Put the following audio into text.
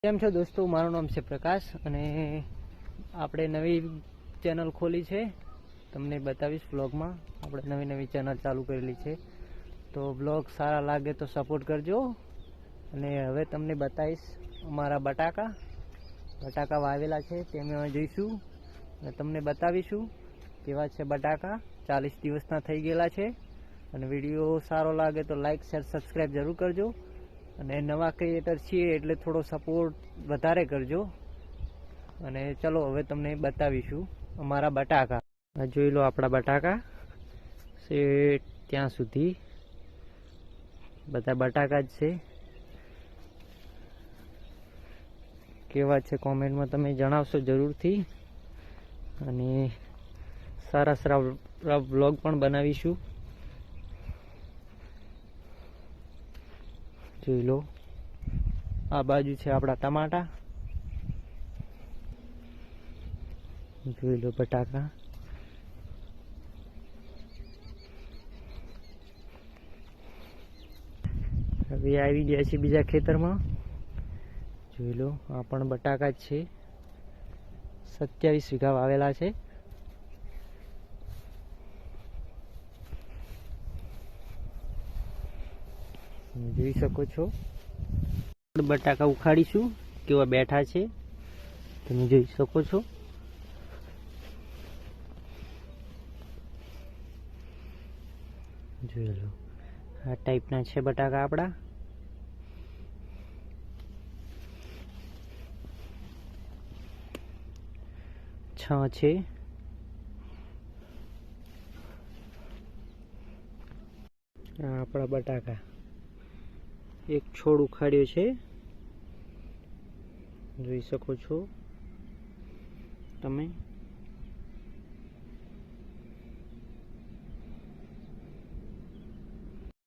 કેમ છો દોસ્તો, મારું નામ છે પ્રકાશ અને આપણે નવી ચેનલ ખોલી છે. તમને બતાવીશ વ્લોગમાં. આપણે નવી ચેનલ ચાલુ કરેલી છે, તો વ્લોગ સારા લાગે તો સપોર્ટ કરજો. અને હવે તમને બતાવીશ અમારા બટાકા વાવેલા છે તે અમે જોઈશું અને તમને બતાવીશું કેવા છે બટાકા. 40 દિવસના થઈ ગયેલા છે. અને વિડીયો સારો લાગે તો લાઈક શેર સબસ્ક્રાઈબ જરૂર કરજો. અને નવા ક્રિએટર છીએ એટલે થોડો સપોર્ટ વધારે કરજો. અને ચલો હવે તમને બતાવીશું અમારા બટાકા. જોઈ લો આપણા બટાકા છે, ત્યાં સુધી બધા બટાકા જ છે. કેવા છે કોમેન્ટમાં તમે જણાવશો જરૂરથી. અને સારા વ્લોગ પણ બનાવીશું. જોઈ લો, આ બાજુ છે આપણા ટમાટા. જોઈ લો બટાકા. હવે આવી ગયા છે બીજા ખેતરમાં. જોઈ લો, આ પણ બટાકા જ છે. 27 વીઘા વાવેલા છે. જોઈ શકો છો. બટાકા ઉખાડીશું કેવા બેઠા છે તમે જોઈ શકો છો. જોઈ લો, આ ટાઈપના છે બટાકા આપણા. છે આ આપણા બટાકા. એક છોડ ઉખાડ્યો છે, જોઈ શકો છો તમે.